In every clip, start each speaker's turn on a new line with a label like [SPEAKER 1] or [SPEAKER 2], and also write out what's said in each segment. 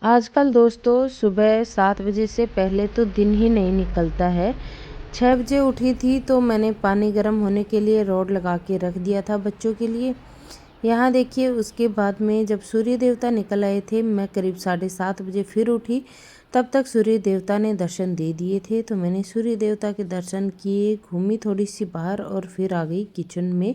[SPEAKER 1] आजकल दोस्तों सुबह 7 बजे से पहले तो दिन ही नहीं निकलता है। 6 बजे उठी थी तो मैंने पानी गर्म होने के लिए रॉड लगा के रख दिया था बच्चों के लिए। यहाँ देखिए उसके बाद में जब सूर्य देवता निकल आए थे, मैं करीब 7:30 बजे फिर उठी। तब तक सूर्य देवता ने दर्शन दे दिए थे, तो मैंने सूर्य देवता के दर्शन किए, घूमी थोड़ी सी बाहर और फिर आ गई किचन में।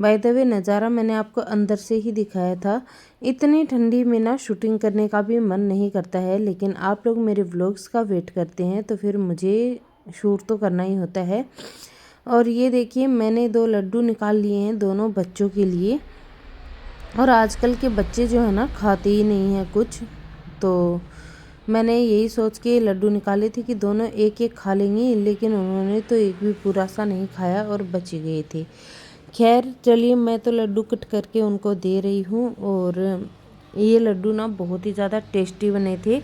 [SPEAKER 1] बाय द वे नज़ारा मैंने आपको अंदर से ही दिखाया था। इतनी ठंडी में ना शूटिंग करने का भी मन नहीं करता है, लेकिन आप लोग मेरे व्लॉग्स का वेट करते हैं तो फिर मुझे शूट तो करना ही होता है। और ये देखिए मैंने 2 लड्डू निकाल लिए हैं दोनों बच्चों के लिए। और आजकल के बच्चे जो है ना खाते ही नहीं हैं कुछ, तो मैंने यही सोच के लड्डू निकाले थे कि दोनों एक एक खा लेंगे, लेकिन उन्होंने तो एक भी पूरा सा नहीं खाया और बच गए थे। खैर चलिए, मैं तो लड्डू कट करके उनको दे रही हूँ। और ये लड्डू ना बहुत ही ज़्यादा टेस्टी बने थे,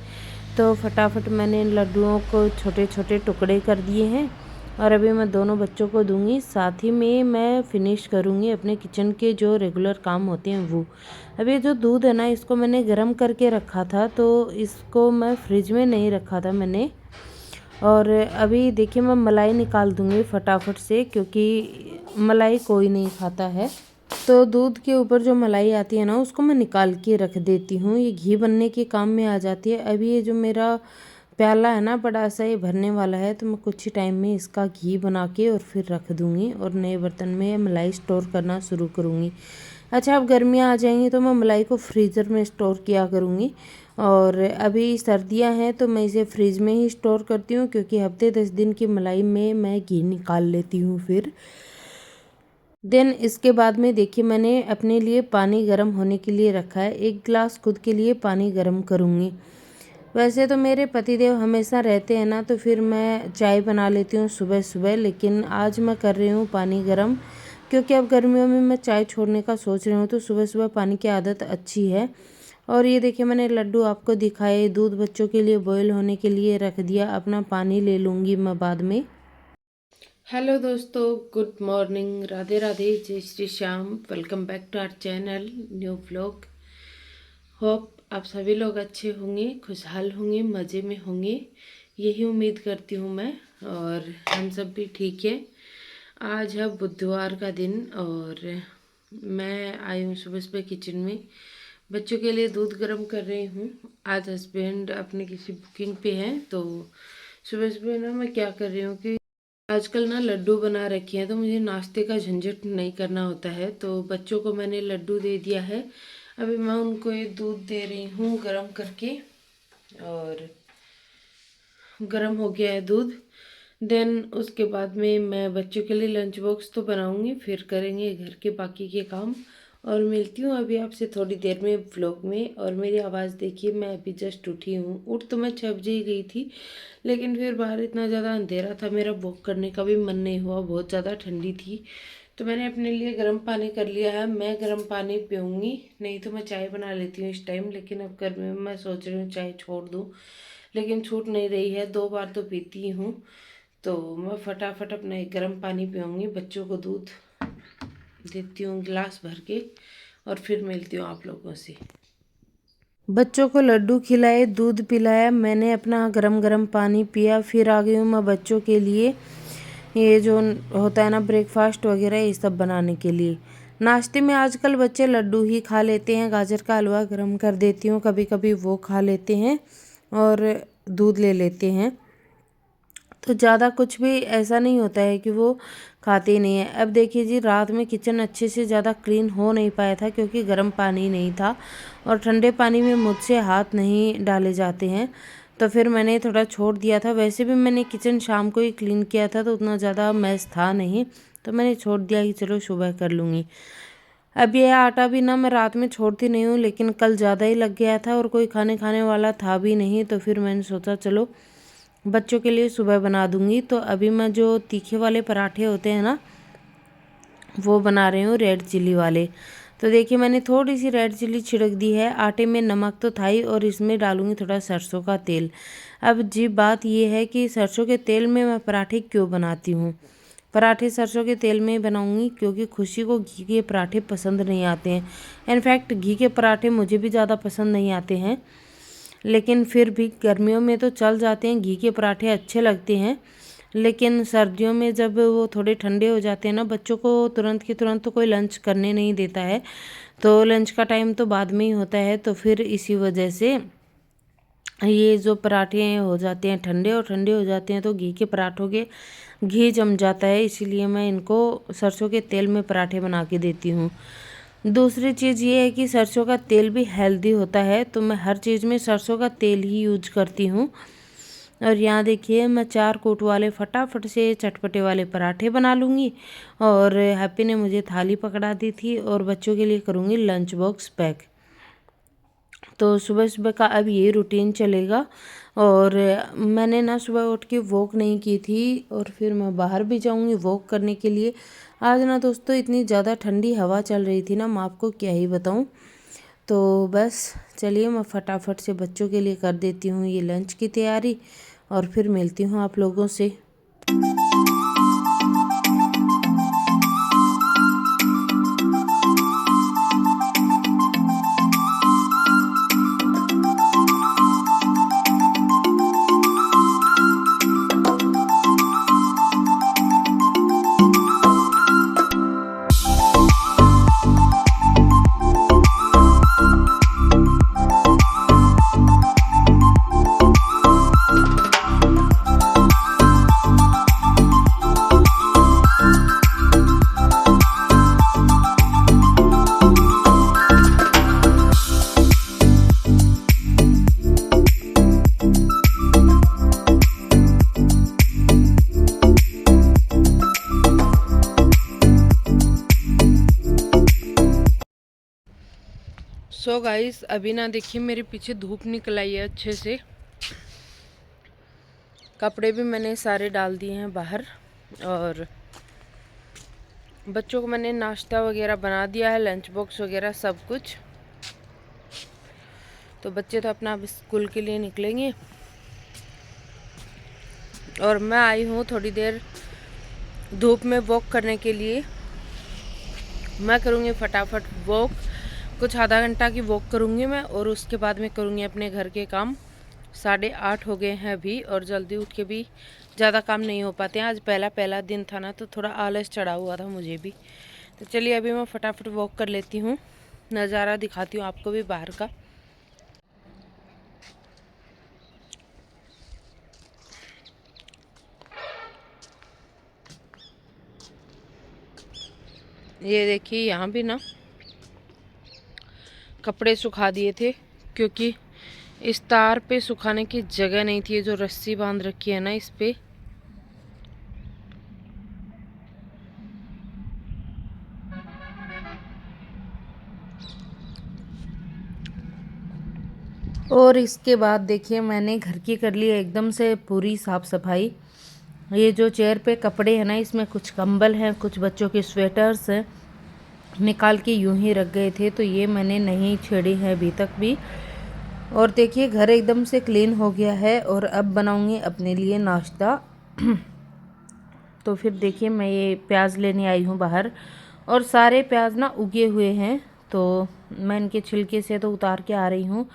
[SPEAKER 1] तो फटाफट मैंने लड्डुओं को छोटे छोटे टुकड़े कर दिए हैं और अभी मैं दोनों बच्चों को दूंगी। साथ ही में मैं फिनिश करूँगी अपने किचन के जो रेगुलर काम होते हैं वो। अभी जो दूध है ना, इसको मैंने गर्म करके रखा था, तो इसको मैं फ्रिज में नहीं रखा था मैंने। और अभी देखिए मैं मलाई निकाल दूंगी फटाफट से, क्योंकि मलाई कोई नहीं खाता है। तो दूध के ऊपर जो मलाई आती है ना, उसको मैं निकाल के रख देती हूँ, ये घी बनने के काम में आ जाती है। अभी ये जो मेरा प्याला है ना बड़ा सा, ये भरने वाला है, तो मैं कुछ ही टाइम में इसका घी बना के और फिर रख दूँगी और नए बर्तन में मलाई स्टोर करना शुरू करूँगी। अच्छा, अब गर्मियाँ आ जाएंगी तो मैं मलाई को फ्रीज़र में स्टोर किया करूँगी। और अभी सर्दियाँ हैं तो मैं इसे फ्रिज में ही स्टोर करती हूँ, क्योंकि हफ्ते 10 दिन की मलाई में मैं घी निकाल लेती हूँ फिर। देन इसके बाद में देखिए मैंने अपने लिए पानी गर्म होने के लिए रखा है। 1 गिलास खुद के लिए पानी गर्म करूँगी। वैसे तो मेरे पतिदेव हमेशा रहते हैं ना, तो फिर मैं चाय बना लेती हूँ सुबह सुबह, लेकिन आज मैं कर रही हूँ पानी गर्म, क्योंकि अब गर्मियों में मैं चाय छोड़ने का सोच रही हूँ, तो सुबह सुबह पानी की आदत अच्छी है। और ये देखिए मैंने लड्डू आपको दिखाए, दूध बच्चों के लिए बॉयल होने के लिए रख दिया, अपना पानी ले लूँगी मैं बाद में। हेलो दोस्तों, गुड मॉर्निंग, राधे राधे, जय Shri Shyam. Welcome back to our channel new vlog. Hope आप सभी लोग अच्छे होंगे, खुशहाल होंगे, मज़े में होंगे, यही उम्मीद करती हूँ मैं। और हम सब भी ठीक है। आज है बुधवार का दिन और मैं आई हूँ सुबह सुबह किचन में, बच्चों के लिए दूध गर्म कर रही हूँ। आज हस्बैंड अपने किसी बुकिंग पे हैं, तो सुबह सुबह ना मैं क्या कर रही हूँ कि आजकल ना लड्डू बना रखे हैं, तो मुझे नाश्ते का झंझट नहीं करना होता है, तो बच्चों को मैंने लड्डू दे दिया है। अभी मैं उनको ये दूध दे रही हूँ गरम करके, और गरम हो गया है दूध। देन उसके बाद में मैं बच्चों के लिए लंच बॉक्स तो बनाऊंगी, फिर करेंगे घर के बाकी के काम। और मिलती हूँ अभी आपसे थोड़ी देर में व्लॉग में। और मेरी आवाज़ देखिए, मैं अभी जस्ट उठी हूँ। उठ तो मैं 6 बजे ही गई थी, लेकिन फिर बाहर इतना ज़्यादा अंधेरा था, मेरा वॉक करने का भी मन नहीं हुआ, बहुत ज़्यादा ठंडी थी। तो मैंने अपने लिए गर्म पानी कर लिया है। मैं गर्म पानी पीऊँगी, नहीं तो मैं चाय बना लेती हूँ इस टाइम, लेकिन अब गर्मी में मैं सोच रही हूँ चाय छोड़ दूँ, लेकिन छूट नहीं रही है, 2 बार तो पीती हूँ। तो मैं फटाफट अपना एक गर्म पानी पीऊँगी, बच्चों को दूध देती हूँ गिलास भर के, और फिर मिलती हूँ आप लोगों से। बच्चों को लड्डू खिलाए, दूध पिलाया, मैंने अपना गरम गरम पानी पिया, फिर आ गई हूँ मैं बच्चों के लिए ये जो होता है ना ब्रेकफास्ट वगैरह, ये सब बनाने के लिए। नाश्ते में आजकल बच्चे लड्डू ही खा लेते हैं, गाजर का हलवा गरम कर देती हूँ, कभी कभी वो खा लेते हैं और दूध ले लेते हैं। तो ज़्यादा कुछ भी ऐसा नहीं होता है कि वो खाते ही नहीं है। अब देखिए जी, रात में किचन अच्छे से ज़्यादा क्लीन हो नहीं पाया था, क्योंकि गर्म पानी नहीं था और ठंडे पानी में मुझसे हाथ नहीं डाले जाते हैं, तो फिर मैंने थोड़ा छोड़ दिया था। वैसे भी मैंने किचन शाम को ही क्लीन किया था, तो उतना ज़्यादा मैस था नहीं, तो मैंने छोड़ दिया कि चलो सुबह कर लूँगी। अब ये आटा भी ना मैं रात में छोड़ती नहीं हूँ, लेकिन कल ज़्यादा ही लग गया था और कोई खाने वाला था भी नहीं, तो फिर मैंने सोचा चलो बच्चों के लिए सुबह बना दूंगी। तो अभी मैं जो तीखे वाले पराठे होते हैं ना, वो बना रही हूँ, रेड चिली वाले। तो देखिए मैंने थोड़ी सी रेड चिली छिड़क दी है, आटे में नमक तो था ही, और इसमें डालूंगी थोड़ा सरसों का तेल। अब जी बात ये है कि सरसों के तेल में मैं पराठे क्यों बनाती हूँ। पराठे सरसों के तेल में बनाऊंगी क्योंकि खुशी को घी के पराठे पसंद नहीं आते हैं। इनफैक्ट घी के पराठे मुझे भी ज़्यादा पसंद नहीं आते हैं, लेकिन फिर भी गर्मियों में तो चल जाते हैं, घी के पराठे अच्छे लगते हैं। लेकिन सर्दियों में जब वो थोड़े ठंडे हो जाते हैं ना, बच्चों को तुरंत के तुरंत तो कोई लंच करने नहीं देता है, तो लंच का टाइम तो बाद में ही होता है। तो फिर इसी वजह से ये जो पराठे हो जाते हैं ठंडे, और ठंडे हो जाते हैं तो घी के पराठों के घी जम जाता है, इसीलिए मैं इनको सरसों के तेल में पराठे बना के देती हूँ। दूसरी चीज़ ये है कि सरसों का तेल भी हेल्दी होता है, तो मैं हर चीज़ में सरसों का तेल ही यूज करती हूँ। और यहाँ देखिए मैं 4 कूट वाले फटाफट से चटपटे वाले पराठे बना लूँगी। और हैप्पी ने मुझे थाली पकड़ा दी थी और बच्चों के लिए करूँगी लंच बॉक्स पैक। तो सुबह सुबह का अब ये रूटीन चलेगा। और मैंने ना सुबह उठ के वॉक नहीं की थी, और फिर मैं बाहर भी जाऊँगी वॉक करने के लिए। आज ना दोस्तों इतनी ज़्यादा ठंडी हवा चल रही थी ना, मैं आपको क्या ही बताऊँ। तो बस चलिए मैं फटाफट से बच्चों के लिए कर देती हूँ ये लंच की तैयारी, और फिर मिलती हूँ आप लोगों से। सो गाइस अभी ना देखिए मेरे पीछे धूप निकल आई है अच्छे से। कपड़े भी मैंने सारे डाल दिए हैं बाहर, और बच्चों को मैंने नाश्ता वगैरह बना दिया है, लंच बॉक्स वगैरह सब कुछ। तो बच्चे तो अपना अब स्कूल के लिए निकलेंगे, और मैं आई हूँ थोड़ी देर धूप में वॉक करने के लिए। मैं करूँगी फटाफट वॉक, कुछ आधा घंटा की वॉक करूँगी मैं, और उसके बाद में करूँगी अपने घर के काम। 8:30 हो गए हैं अभी, और जल्दी उठ के भी ज़्यादा काम नहीं हो पाते हैं। आज पहला दिन था ना, तो थोड़ा आलस चढ़ा हुआ था मुझे भी। तो चलिए अभी मैं फटाफट वॉक कर लेती हूँ, नज़ारा दिखाती हूँ आपको भी बाहर का। ये देखिए यहाँ भी ना कपड़े सुखा दिए थे, क्योंकि इस तार पे सुखाने की जगह नहीं थी। ये जो रस्सी बांध रखी है ना इस पे, और इसके बाद देखिए मैंने घर की कर ली एकदम से पूरी साफ सफाई। ये जो चेयर पे कपड़े हैं ना, इसमें कुछ कंबल हैं, कुछ बच्चों के स्वेटर्स हैं, निकाल के यूं ही रख गए थे, तो ये मैंने नहीं छेड़ी है अभी तक भी। और देखिए घर एकदम से क्लीन हो गया है, और अब बनाऊंगी अपने लिए नाश्ता। तो फिर देखिए मैं ये प्याज लेने आई हूँ बाहर, और सारे प्याज ना उगे हुए हैं, तो मैं इनके छिलके से तो उतार के आ रही हूँ।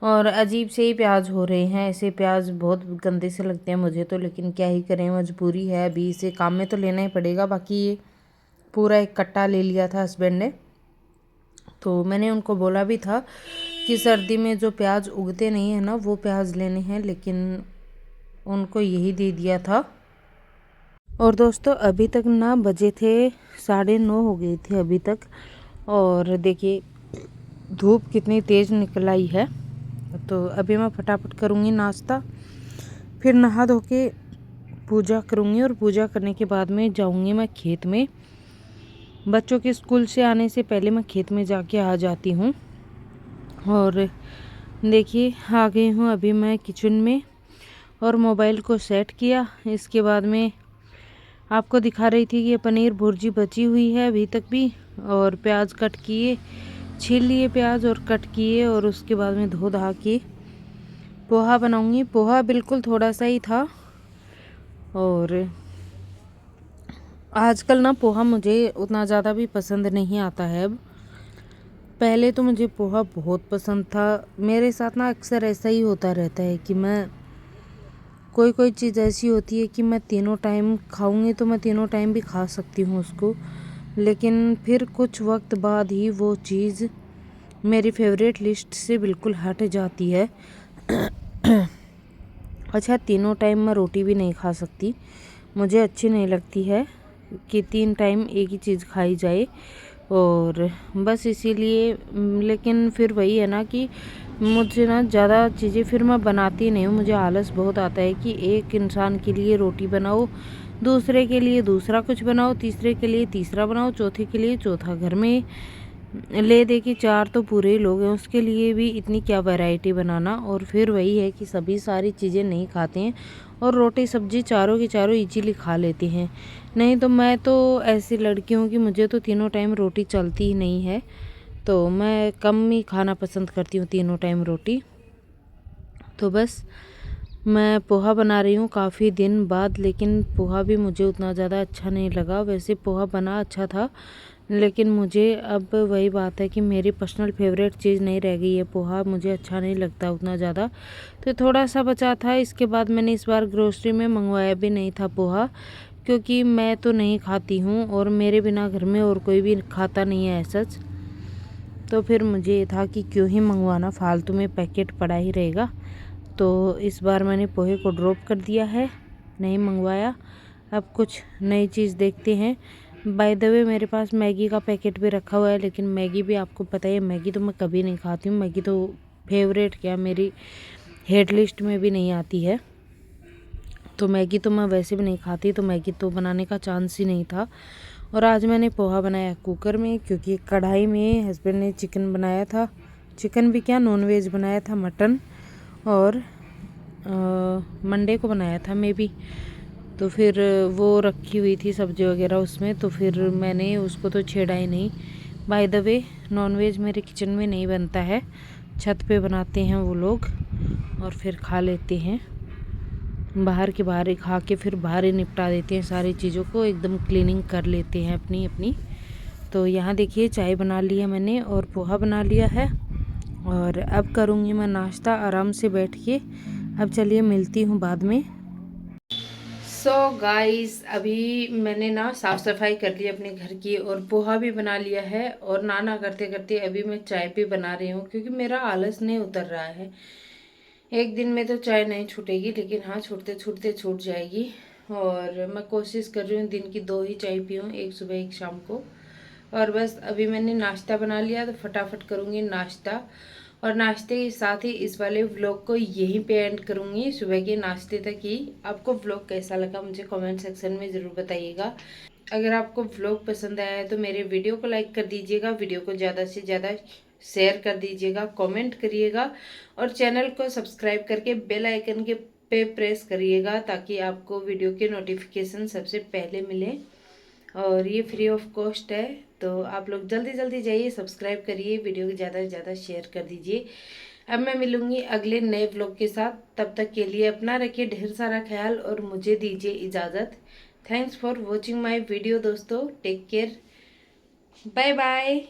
[SPEAKER 1] और अजीब से ही प्याज हो रहे हैं, ऐसे प्याज बहुत गंदे से लगते हैं मुझे तो, लेकिन क्या ही करें, मजबूरी है, अभी इसे काम में तो लेना ही पड़ेगा। बाकी ये पूरा एक कट्टा ले लिया था हस्बैंड ने, तो मैंने उनको बोला भी था कि सर्दी में जो प्याज उगते नहीं है ना वो प्याज लेने हैं, लेकिन उनको यही दे दिया था। और दोस्तों अभी तक ना बजे थे 9:30 हो गए थे अभी तक, और देखिए धूप कितनी तेज़ निकल आई है। तो अभी मैं फटाफट करूँगी नाश्ता, फिर नहा धो के पूजा करूँगी, और पूजा करने के बाद में जाऊँगी मैं खेत में। बच्चों के स्कूल से आने से पहले मैं खेत में जाके आ जाती हूँ। और देखिए आ गई हूँ अभी मैं किचन में, और मोबाइल को सेट किया। इसके बाद में आपको दिखा रही थी कि ये पनीर भुर्जी बची हुई है अभी तक भी, और प्याज कट किए, छील लिए प्याज और कट किए, और उसके बाद में धो धा के पोहा बनाऊंगी। पोहा बिल्कुल थोड़ा सा ही था, और आजकल ना पोहा मुझे उतना ज़्यादा भी पसंद नहीं आता है अब। पहले तो मुझे पोहा बहुत पसंद था। मेरे साथ ना अक्सर ऐसा ही होता रहता है कि मैं कोई चीज़ ऐसी होती है कि मैं तीनों टाइम खाऊंगी तो मैं तीनों टाइम भी खा सकती हूँ उसको, लेकिन फिर कुछ वक्त बाद ही वो चीज़ मेरी फेवरेट लिस्ट से बिल्कुल हट जाती है। अच्छा, तीनों टाइम मैं रोटी भी नहीं खा सकती, मुझे अच्छी नहीं लगती है कि 3 टाइम एक ही चीज़ खाई जाए। और बस इसीलिए लेकिन फिर वही है ना कि मुझे ना ज़्यादा चीज़ें फिर मैं बनाती नहीं हूँ। मुझे आलस बहुत आता है कि एक इंसान के लिए रोटी बनाओ, दूसरे के लिए दूसरा कुछ बनाओ, तीसरे के लिए तीसरा बनाओ, चौथे के लिए चौथा। घर में ले दे के 4 तो पूरे ही लोग हैं, उसके लिए भी इतनी क्या वैरायटी बनाना। और फिर वही है कि सभी सारी चीज़ें नहीं खाते हैं और रोटी सब्जी चारों की चारों इजीली खा लेते हैं। नहीं तो मैं तो ऐसी लड़की हूँ कि मुझे तो तीनों टाइम रोटी चलती ही नहीं है, तो मैं कम ही खाना पसंद करती हूँ तीनों टाइम रोटी। तो बस मैं पोहा बना रही हूँ काफ़ी दिन बाद, लेकिन पोहा भी मुझे उतना ज़्यादा अच्छा नहीं लगा। वैसे पोहा बना अच्छा था, लेकिन मुझे अब वही बात है कि मेरी पर्सनल फेवरेट चीज़ नहीं रह गई है पोहा, मुझे अच्छा नहीं लगता उतना ज़्यादा। तो थोड़ा सा बचा था, इसके बाद मैंने इस बार ग्रोसरी में मंगवाया भी नहीं था पोहा, क्योंकि मैं तो नहीं खाती हूँ और मेरे बिना घर में और कोई भी खाता नहीं है सच। तो फिर मुझे ये था कि क्यों ही मंगवाना, फालतू में पैकेट पड़ा ही रहेगा। तो इस बार मैंने पोहे को ड्रॉप कर दिया है, नहीं मंगवाया। अब कुछ नई चीज़ देखते हैं। बाय द वे मेरे पास मैगी का पैकेट भी रखा हुआ है, लेकिन मैगी भी आपको पता है, मैगी तो मैं कभी नहीं खाती हूँ। मैगी तो फेवरेट क्या, मेरी हेट लिस्ट में भी नहीं आती है। तो मैगी तो मैं वैसे भी नहीं खाती, तो मैगी तो बनाने का चांस ही नहीं था। और आज मैंने पोहा बनाया कुकर में, क्योंकि कढ़ाई में हस्बैंड ने चिकन बनाया था, चिकन भी क्या नॉनवेज बनाया था, मटन। और मंडे को बनाया था मे बी, तो फिर वो रखी हुई थी सब्ज़ी वगैरह उसमें, तो फिर मैंने उसको तो छेड़ा ही नहीं। बाय द वे नॉनवेज मेरे किचन में नहीं बनता है, छत पे बनाते हैं वो लोग और फिर खा लेते हैं। बाहर के बाहर ही खा के फिर बाहर ही निपटा देते हैं सारी चीज़ों को, एकदम क्लीनिंग कर लेते हैं अपनी अपनी। तो यहाँ देखिए चाय बना लिया मैंने और पोहा बना लिया है, और अब करूँगी मैं नाश्ता आराम से बैठ के। अब चलिए मिलती हूँ बाद में। सो गाइस, अभी मैंने ना साफ़ सफाई कर ली अपने घर की और पोहा भी बना लिया है, और नाना करते करते अभी मैं चाय भी बना रही हूँ, क्योंकि मेरा आलस नहीं उतर रहा है। एक दिन में तो चाय नहीं छूटेगी, लेकिन हाँ छूटते छूटते छूट जाएगी। और मैं कोशिश कर रही हूँ दिन की 2 ही चाय पीऊँ, एक सुबह एक शाम को। और बस अभी मैंने नाश्ता बना लिया, तो फटाफट करूँगी नाश्ता, और नाश्ते के साथ ही इस वाले व्लॉग को यहीं पे एंड करूँगी, सुबह के नाश्ते तक ही। आपको व्लॉग कैसा लगा मुझे कमेंट सेक्शन में ज़रूर बताइएगा। अगर आपको व्लॉग पसंद आया है तो मेरे वीडियो को लाइक कर दीजिएगा, वीडियो को ज़्यादा से ज़्यादा शेयर कर दीजिएगा, कमेंट करिएगा, और चैनल को सब्सक्राइब करके बेल आइकन के पे प्रेस करिएगा, ताकि आपको वीडियो के नोटिफिकेशन सबसे पहले मिले। और ये फ्री ऑफ कॉस्ट है, तो आप लोग जल्दी जल्दी जाइए सब्सक्राइब करिए, वीडियो को ज़्यादा से ज़्यादा शेयर कर दीजिए। अब मैं मिलूंगी अगले नए व्लॉग के साथ, तब तक के लिए अपना रखिए ढेर सारा ख्याल और मुझे दीजिए इजाज़त। Thanks for watching my video दोस्तों, टेक केयर, बाय बाय।